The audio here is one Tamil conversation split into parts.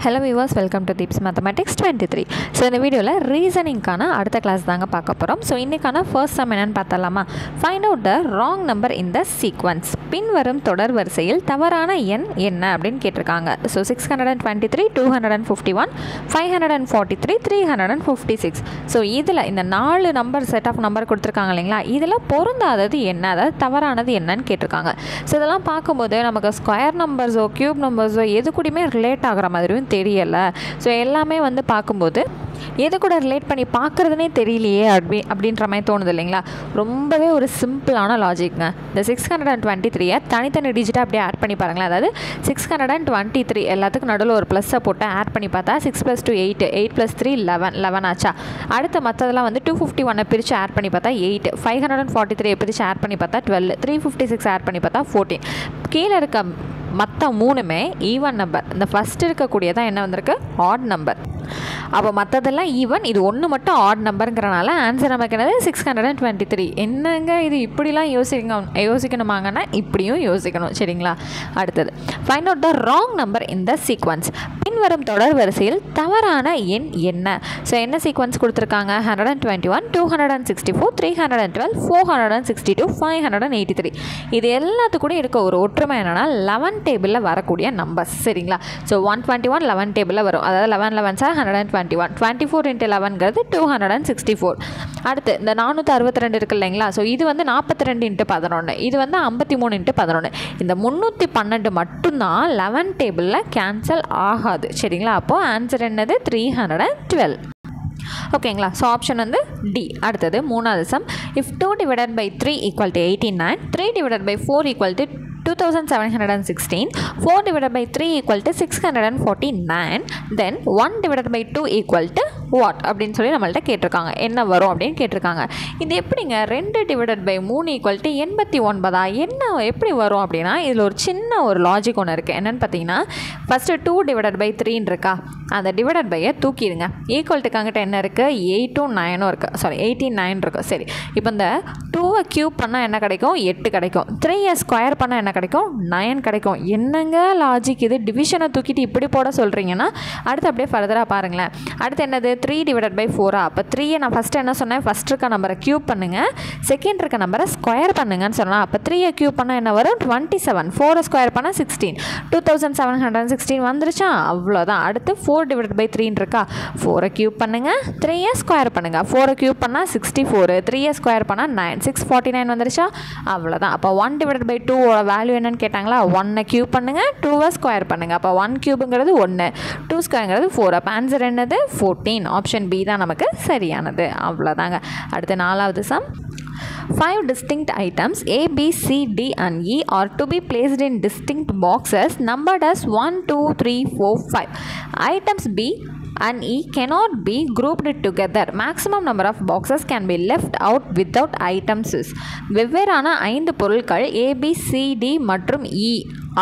Hello viewers, welcome to Deeps Mathematics 23. So இந்த வீடியோல ரீசனிங்கான அடுத்த கிளாஸ் தாங்க பார்க்க போறோம். So இன்னைக்கான ஃபர்ஸ்ட் சம் என்னன்னு பார்த்தலாமா? Find out the wrong number in the sequence. பின்வரும் தொடர் வரிசையில் தவறான எண் என்ன அப்படினு கேட்டிருக்காங்க. So 623, 251, 543, 356. So இதுல இந்த நாலு நம்பர் செட் ஆஃப் நம்பர் கொடுத்திருக்காங்க இல்லைங்களா? இதுல பொருந்தாதது என்ன? அதாவது தவறானது என்னன்னு கேட்டிருக்காங்க. So இதெல்லாம் பார்க்கும்போது நமக்கு ஸ்கொயர் நம்பர்ஸோ கியூப் நம்பர்ஸோ எது கூடயுமே ரிலேட் ஆகுற மாதிரியும் தெரியல. ஸோ எல்லாமே வந்து பார்க்கும்போது எது கூட ரிலேட் பண்ணி பார்க்குறதுனே தெரியலையே அப்படின்ற மாதிரி தோணுது இல்லைங்களா? ரொம்பவே ஒரு சிம்பிளான லாஜிக்ங்க. இந்த 623 தனித்தனி டிஜிட்டாக அப்படியே ஆட் பண்ணி பாருங்களேன். அதாவது 623 எல்லாத்துக்கும் நடுவில் ஒரு ப்ளஸ்ஸை போட்டு ஆட் பண்ணி பார்த்தா 6 + 2 8, 8 + 3 11 ஆச்சா. அடுத்த மற்றதெல்லாம் வந்து 251 பிரித்து ஆட் பண்ணி பார்த்தா 8, 543 பிரித்து ஆட் பண்ணி பார்த்தா 12, 356 ஆட் பண்ணி பார்த்தா 14. கீழே இருக்க மற்ற மூணுமே ஈவன் நம்பர். இந்த ஃபஸ்ட் இருக்கக்கூடியதான் என்ன வந்திருக்கு? Add number. அப்போ மற்றதெல்லாம் ஈவன், இது ஒன்று மட்டும் ஆட் நம்பருங்கிறனால ஆன்சர் நமக்கு என்னது? 623. என்னங்க இது இப்படிலாம் யோசிக்கணுமாங்கன்னா இப்படியும் யோசிக்கணும். சரிங்களா? அடுத்தது find out the wrong number in the sequence. பின்வரும் தொடர் வரிசையில் தவறான எண் என்ன? ஸோ என்ன சீக்வன்ஸ் கொடுத்துருக்காங்க? 121, 264, 312, 462, 583. இது எல்லாத்துக்கூட இருக்க ஒரு ஒற்றுமை என்னன்னா 11 டேபிளில் வரக்கூடிய நம்பர்ஸ். சரிங்களா? ஸோ 121 11 டேபிளில் வரும். அதாவது 11 11 121, 24 × 11 264. அடுத்து இந்த 462 இருக்கு இல்லைங்களா? ஸோ இது வந்து 42 × 11, இது வந்து 53 × 11. இந்த 312 மட்டும்தான் 11 டேபிளில் கேன்சல் ஆகாது. சரிங்களா? அப்போது ஆன்சர் என்னது? 312. ஓகேங்களா? ஸோ ஆப்ஷன் வந்து டி. அடுத்தது மூணாவது சம். இஃப் 2 / 3 = 89, 3 / 4 = 2716, 4 / 3 = 649, then 1 / 2 = what அப்படின்னு சொல்லி நம்மள்ட்ட கேட்டிருக்காங்க. என்ன வரும் அப்படின்னு கேட்டிருக்காங்க. இது எப்படிங்க 2 / 3 = 89? என்ன எப்படி வரும் அப்படின்னா இதில் ஒரு சின்ன ஒரு லாஜிக் ஒன்று இருக்குது. என்னென்னு பார்த்தீங்கன்னா ஃபஸ்ட்டு 2 / 3 இருக்கா, அந்த டிவைடட் பையை தூக்கிடுங்க. ஈக்குவல்ட்டுக்காங்கிட்ட என்ன இருக்குது? 8ம் 9ம் இருக்குது. சாரி 89 இருக்குது. சரி, இப்போ இந்த 2வை க்யூப் பண்ணால் என்ன கிடைக்கும்? 8 கிடைக்கும். 3யை ஸ்கொயர் பண்ணால் என்ன கிடைக்கும்? 9 கிடைக்கும். என்னங்க லாஜிக் இது? டிவிஷனை தூக்கிட்டு இப்படி போட சொல்கிறீங்கன்னா அடுத்து அப்படியே ஃபர்தராக பாருங்களேன். அடுத்து என்னது? 3 / 4. அப்போ 3யை நான் ஃபஸ்ட்டு என்ன சொன்னேன்? ஃபஸ்ட் இருக்க நம்பரை க்யூப் பண்ணுங்கள், செகண்ட் இருக்க நம்பரை ஸ்கொயர் பண்ணுங்கன்னு சொன்னால் அப்போ 3யை க்யூப் பண்ணால் என்ன வரும்? 27. 4யை ஸ்கொயர் பண்ணால் 16, 2716 வந்துருச்சா? அவ்வளோதான். அடுத்து 4 / 3 இருக்கா, 4யை க்யூப் பண்ணுங்கள், 3யை ஸ்கொயர் பண்ணுங்கள். 4யை க்யூப் பண்ணால் 64, 3யை ஸ்கொயர் பண்ணால் 9, 649 வந்துருச்சா? அவ்வளோதான். அப்போ 1 / 2 வேல்யூ என்னன்னு கேட்டாங்களா? 1னை க்யூப் பண்ணுங்கள், 2வை ஸ்கொயர் பண்ணுங்கள். அப்போ 1 க்யூபுங்கிறது 1, 2 ஸ்கொயருங்கிறது 4. அப்போ ஆன்சர் என்னது? 14. ஆப்ஷன் பி தான் நமக்கு சரியானது. அவ்வளோதாங்க. அடுத்து நாலாவது some. 5 distinct items A, B, C, D and E are to be placed in distinct boxes numbered as 1, 2, 3, 4, 5. Items B and E cannot be grouped together. Maximum number of boxes can be left out without items. வெவ்வேறான 5 பொருட்கள் A, B, C, D மற்றும் E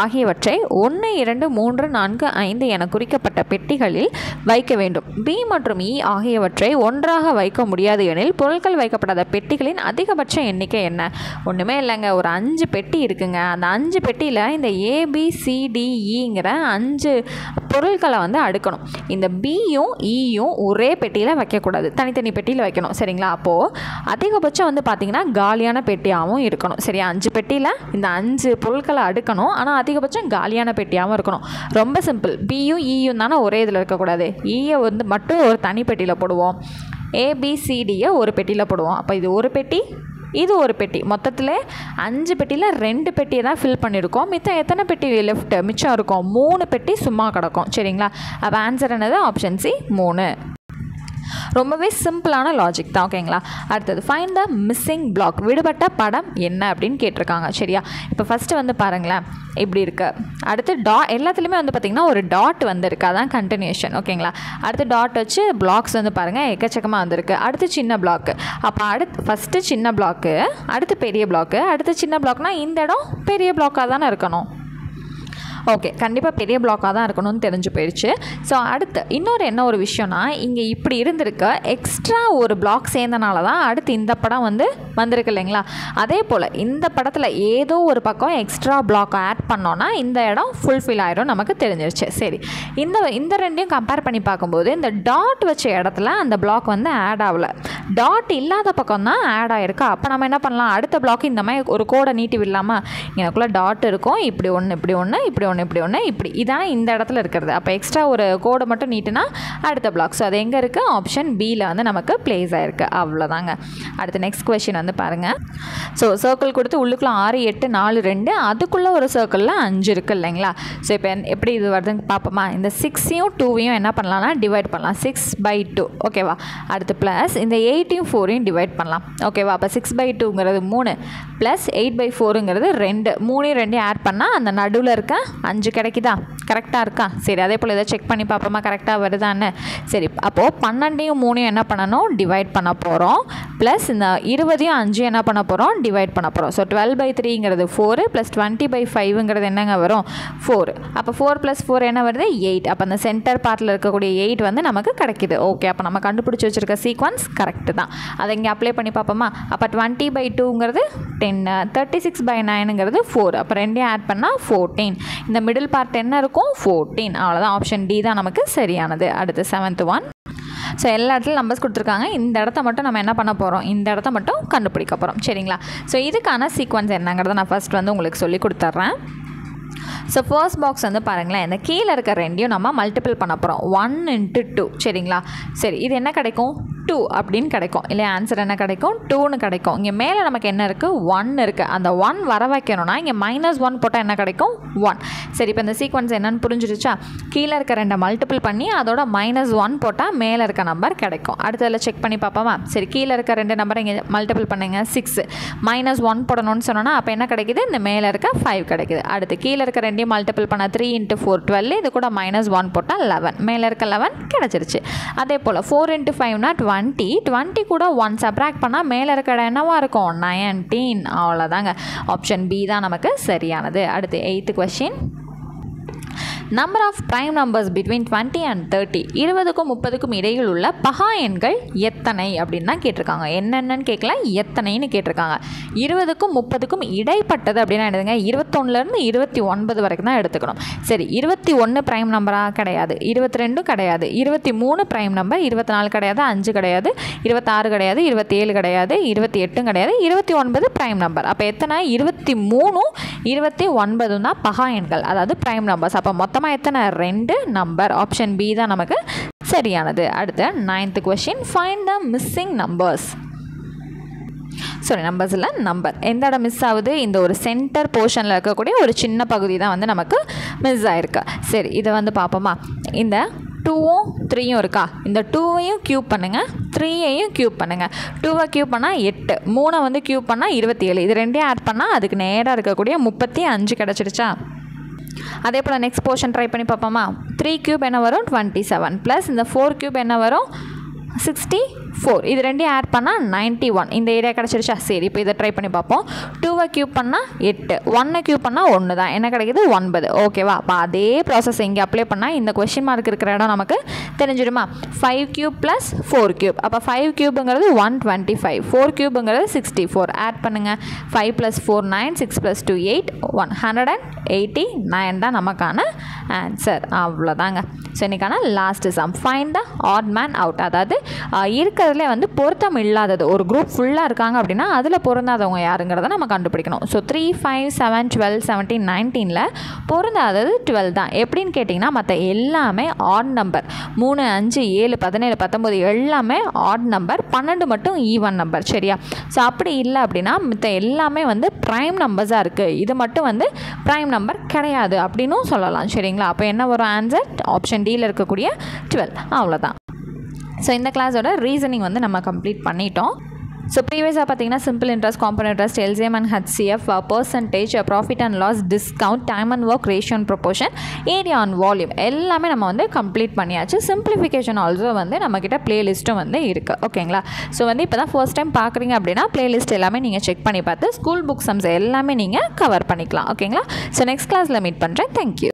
ஆகியவற்றை 1, 2, 3, 4, 5 என குறிக்கப்பட்ட பெட்டிகளில் வைக்க வேண்டும். B மற்றும் E ஆகியவற்றை ஒன்றாக வைக்க முடியாது எனில் பொருட்கள் வைக்கப்படாத பெட்டிகளின் அதிகபட்ச எண்ணிக்கை என்ன? ஒன்றுமே இல்லைங்க, ஒரு 5 பெட்டி இருக்குங்க. அந்த 5 பெட்டியில் இந்த ABCDEங்கிற 5 பொருட்களை வந்து அடுக்கணும். இந்த பியும் ஈயும் ஒரே பெட்டியில் வைக்கக்கூடாது, தனித்தனி பெட்டியில் வைக்கணும். சரிங்களா? அப்போது அதிகபட்சம் வந்து பார்த்திங்கன்னா காலியான பெட்டியாகவும் இருக்கணும். சரியா? 5 பெட்டியில் இந்த 5 பொருட்களை அடுக்கணும், ஆனால் அதிகபட்சம் காலியான பெட்டியாகவும் இருக்கணும். ரொம்ப சிம்பிள். பியும் ஈயும் தானே ஒரே இதில் இருக்கக்கூடாது. ஈயை வந்து மட்டும் ஒரு தனி பெட்டியில் போடுவோம், ABCDயை ஒரு பெட்டியில் போடுவோம். அப்போ இது ஒரு பெட்டி, இது ஒரு பெட்டி. மொத்தத்தில் 5 பெட்டியில் 2 பெட்டியை தான் ஃபில் பண்ணியிருக்கோம். மிச்சம் எத்தனை பெட்டி லெஃப்ட் மிச்சம் இருக்கும்? 3 பெட்டி சும்மா கிடக்கும். சரிங்களா? அப்போ ஆன்சர் என்னது? Option C 3. ரொம்பவே சிம்பிளான லாஜிக் தான். ஓகேங்களா? அடுத்தது ஃபைண்ட் த மிஸ்ஸிங் பிளாக். விடுபட்ட படம் என்ன அப்படின்னு கேட்டிருக்காங்க. சரியா? இப்போ ஃபஸ்ட்டு வந்து பாருங்களேன், இப்படி இருக்குது. அடுத்து எல்லாத்துலேயுமே வந்து பார்த்திங்கன்னா ஒரு டாட் வந்துருக்கு, அதான் கண்டினியூஷன். ஓகேங்களா? அடுத்து டாட் வச்சு பிளாக்ஸ் வந்து பாருங்கள் எக்கச்சக்கமாக வந்திருக்கு. அடுத்து சின்ன பிளாக்கு. அப்போ அடுத்து ஃபஸ்ட்டு சின்ன பிளாக்கு, அடுத்து பெரிய பிளாக்கு, அடுத்து சின்ன பிளாக்னால் இந்த இடம் பெரிய பிளாக்காக தானே இருக்கணும். ஓகே, கண்டிப்பாக பெரிய பிளாக்காக தான் இருக்கணும்னு தெரிஞ்சு போயிடுச்சு. ஸோ அடுத்து இன்னொரு என்ன ஒரு விஷயம்னா, இங்கே இப்படி இருந்திருக்க எக்ஸ்ட்ரா ஒரு பிளாக் சேர்ந்தனால தான் அடுத்து இந்த படம் வந்திருக்கு இல்லைங்களா. அதே போல் இந்த படத்தில் ஏதோ ஒரு பக்கம் எக்ஸ்ட்ரா பிளாக் ஆட் பண்ணோன்னா இந்த இடம் ஃபுல்ஃபில் ஆகிடும் நமக்கு தெரிஞ்சிருச்சு. சரி, இந்த ரெண்டையும் கம்பேர் பண்ணி பார்க்கும்போது இந்த டாட் வச்ச இடத்துல அந்த பிளாக் ஆட் ஆகலை, டாட் இல்லாத பக்கம் தான் ஆட் ஆகிருக்கு. அப்போ நம்ம என்ன பண்ணலாம், அடுத்த பிளாக் இந்த மாதிரி ஒரு கோடை நீட்டி விடலாமா, எனக்குள்ளே டாட் இருக்கும், இப்படி ஒன்று இப்படி ஒன்று இப்படி ஒன்று இப்படி ஒன்று இப்படி, இதான இந்த இடத்துல இருக்கிறது. அப்போ எக்ஸ்ட்ரா ஒரு கோடை மட்டும் நீட்டுனா அடுத்த பிளாக். ஸோ அது எங்கே இருக்குது, ஆப்ஷன் பியில் நமக்கு பிளேஸ் ஆகிருக்கு. அவ்வளோதாங்க. அடுத்து நெக்ஸ்ட் கொஸ்டின் பாருங்கள். ஸோ சர்க்கிள் கொடுத்து உள்ளுக்குள்ளே 6 8 4 2, அதுக்குள்ளே ஒரு சர்க்கிளில் 5 இருக்குது இல்லைங்களா. ஸோ இப்போ எப்படி இது வருதுன்னு பார்ப்போமா. இந்த 6ஐயும் 2ஐயும் என்ன பண்ணலாம்னா டிவைட் பண்ணலாம், 6/2 ஓகேவா. அடுத்து ப்ளஸ் இந்த 8ஐயும் 4ஐயும் டிவைட் பண்ணலாம் ஓகேவா. அப்போ 6/2ங்கிறது 3 ப்ளஸ் 8/4ங்கிறது 2, 3 2 ஆட் பண்ணால் அந்த நடுவில் இருக்க 5 கிடைக்குதா, கரெக்டாக இருக்கா. சரி, அதே போல் இதை செக் பண்ணி பார்ப்போமா கரெக்டாக வருதான்னு. சரி, அப்போது 12ஐயும் 3ஐயும் என்ன பண்ணணும், டிவைட் பண்ண போகிறோம். ப்ளஸ் இந்த 20ஐயும் 5ஐயும் என்ன பண்ண போகிறோம், டிவைட் பண்ண போகிறோம். ஸோ 12/3ங்கிறது 4 ப்ளஸ் 20/5ங்கிறது என்னங்க வரும், 4. அப்போ 4 + 4 என்ன வருது, 8. அப்போ அந்த சென்டர் பார்ட்டில் இருக்கக்கூடிய 8 நமக்கு கிடைக்குது. ஓகே, அப்போ நம்ம கண்டுபிடிச்சி வச்சுருக்க சீக்வன்ஸ் கரெக்டு தான். அதை இங்கே அப்ளை பண்ணி பார்ப்போமா. அப்போ 20/2ங்கிறது 10, 36/9ங்கிறது 4. அப்போ ரெண்டையும் ஆட் பண்ணால் 14. இந்த மிடில் பார்ட் என்ன இருக்கும், 14. அவ்வளோதான், ஆப்ஷன் டி தான் நமக்கு சரியானது. அடுத்து 7th one. ஸோ எல்லா இடத்துலையும் நம்பர்ஸ் கொடுத்துருக்காங்க, இந்த இடத்த மட்டும் நம்ம என்ன பண்ண போகிறோம், இந்த இடத்த மட்டும் கண்டுபிடிக்க போகிறோம் சரிங்களா. ஸோ இதுக்கான சீக்வன்ஸ் என்னங்கிறத நான் ஃபஸ்ட் உங்களுக்கு சொல்லி கொடுத்துட்றேன். ஸோ ஃபர்ஸ்ட் பாக்ஸ் பாருங்களேன், இந்த கீழே இருக்க ரெண்டையும் நம்ம மல்டிபிள் பண்ண போகிறோம், 1 × 2 சரிங்களா. சரி, இது என்ன கிடைக்கும், 2 அப்படின்னு கிடைக்கும் இல்லையா. ஆன்சர் என்ன கிடைக்கும், 2ன்னு கிடைக்கும். இங்கே மேலே நமக்கு என்ன இருக்குது, 1 இருக்குது. அந்த 1 வர வைக்கணும்னா இங்கே -1 போட்டால் என்ன கிடைக்கும், 1. சரி, இப்போ இந்த சீக்வன்ஸ் என்னன்னு புரிஞ்சிருச்சா. கீழே இருக்க ரெண்டை மல்டிபிள் பண்ணி அதோட -1 போட்டால் மேலே இருக்க நம்பர் கிடைக்கும். அடுத்ததில் செக் பண்ணி பார்ப்போமா. சரி, கீழே இருக்க 2 நம்பரை இங்கே மல்டிபிள் பண்ணுங்க, 6 -1 போடணும்னு சொன்னோன்னா அப்போ என்ன கிடைக்குது, இந்த மேலே இருக்க 5 கிடைக்குது. அடுத்து கீழே இருக்க ரெண்டையும் மல்டிபிள் பண்ண 3 × 4 12, இது கூட -1 போட்டால் 11, மேலே இருக்க 11 கிடச்சிருச்சு. அதே போல் 4 × 5னா 20 கூட 1 சப்ராக்ட் பண்ணால் மேலே இருக்க என்னவா இருக்கும், 19. அவ்வளோதாங்க, ஆப்ஷன் பி தான் நமக்கு சரியானது. அடுத்து 8th question. Number of prime numbers between 20 and 30, 20க்கும் 30க்கும் இடையில் உள்ள பகா எண்கள் எத்தனை அப்படின்னு தான் கேட்டிருக்காங்க. என்னென்னு கேட்கல, எத்தனைன்னு கேட்டிருக்காங்க. 20க்கும் 30க்கும் இடைப்பட்டது அப்படின்னா எடுத்துங்க, 21லேருந்து 29 வரைக்கும் தான் எடுத்துக்கணும். சரி, 21 ப்ரைம் நம்பராக கிடையாது, 22 கிடையாது, 23 ப்ரைம் நம்பர், 24 கிடையாது, 5 கிடையாது, 26 கிடையாது, 27 கிடையாது, 28 கிடையாது, 29 ப்ரைம் நம்பர். அப்போ எத்தனை, 23 29 தான் பகா எண்கள், அதாவது ப்ரைம் நம்பர்ஸ். அப்போ மொத்தமாக எத்தனை, 2 நம்பர். ஆப்ஷன் பி தான் நமக்கு சரியானது. அடுத்து 9th question. Find the missing numbers. நம்பர்ஸில் நம்பர் எந்த இடம் மிஸ் ஆகுது, இந்த ஒரு சென்டர் போர்ஷனில் இருக்கக்கூடிய ஒரு சின்ன பகுதி தான் நமக்கு மிஸ் ஆகிருக்கு. சரி, இதை பார்ப்போமா. இந்த 2ம் 3யும் இருக்கா, இந்த 2ஐயும் க்யூப் பண்ணுங்கள், 3ஐயும் க்யூப் பண்ணுங்கள். 2ஐ க்யூப் பண்ணால் 8, 3ஐ க்யூப் பண்ணால் 27, இது ரெண்டையும் ஆட் பண்ணால் அதுக்கு நேராக இருக்கக்கூடிய 35 கிடச்சிருச்சா. அதே போல் நெக்ஸ்ட் போர்ஷன் ட்ரை பண்ணி பார்ப்போமா. 3 க்யூப் என்ன வரும், 27 ப்ளஸ் இந்த 4 க்யூப் என்ன வரும், 64, இது ரெண்டையும் ஆட் பண்ணால் 91, இந்த ஏரியா கிடச்சிருச்சா. சரி, இப்போ இதை ட்ரை பண்ணி பார்ப்போம். 2ஐ க்யூப் பண்ணால் 8, 1ஐ க்யூப் பண்ணால் 1 தான், என்ன கிடைக்குது, 9. ஓகேவா. அப்போ அதே ப்ராசஸ் இங்கே அப்ளை பண்ணால் இந்த கொஸ்டின் மார்க் இருக்கிற இடம் நமக்கு தெரிஞ்சிடுமா. 5 க்யூப் ப்ளஸ் 4 க்யூப், அப்போ 5 க்யூப்புங்கிறது 125, 4 க்யூப்புங்கிறது 64, ஆட் பண்ணுங்கள். 5 + 4 9, 6 + 2 8, 189 தான் நமக்கான ஆன்சர். அவ்வளோதாங்க. ஸோ இன்றைக்கான last some, find the odd man out. அதாவது இருக்கிறதுலே பொருத்தம் இல்லாதது, ஒரு குரூப் ஃபுல்லாக இருக்காங்க அப்படின்னா அதில் பொருந்தாதவங்க யாருங்கிறத நம்ம கண்டுபிடிக்கணும். ஸோ 3 5 7 12 17 19ல் பொருந்தாதது 12 தான். எப்படின்னு கேட்டிங்கன்னா மற்ற எல்லாமே ஆட் நம்பர், 3 5 7 17 19 எல்லாமே ஆட் நம்பர், 12 மட்டும் ஈவன் நம்பர் சரியா. ஸோ அப்படி இல்லை அப்படின்னா மற்ற எல்லாமே ப்ரைம் நம்பர்ஸாக இருக்குது, இது மட்டும் ப்ரைம் நம்பர் கிடையாது அப்படின்னும் சொல்லலாம் சரிங்களா. அப்போ என்ன வரும் ஆன்சர், ஆப்ஷன் டியில் இருக்கக்கூடிய 12. அவ்வளோதான். ஸோ இந்த கிளாஸோட ரீசனிங் நம்ம கம்ப்ளீட் பண்ணிட்டோம். ஸோ ப்ரீவியஸாக பார்த்தீங்கன்னா simple interest, compound interest, LCM and HCF, percentage, profit and loss, discount, time and work, ratio and proportion, area and volume எல்லாமே நம்ம வந்து கம்ப்ளீட் பண்ணியாச்சு. சிம்பிளிஃபிகேஷன் ஆல்சோ வந்து நம்மக்கிட்ட பிளேலிஸ்ட்டும் வந்து இருக்குது. ஓகேங்களா? ஸோ வந்து இப்போ தான் ஃபர்ஸ்ட் டைம் பார்க்குறீங்க அப்படின்னா பிளேலிஸ்ட் எல்லாமே நீங்கள் செக் பண்ணி பார்த்து ஸ்கூல் புக் சம்ஸ் எல்லாமே நீங்கள் கவர் பண்ணிக்கலாம். ஓகேங்களா? ஸோ நெக்ஸ்ட் கிளாஸில் மீட் பண்ணுறேன். தேங்க்யூ.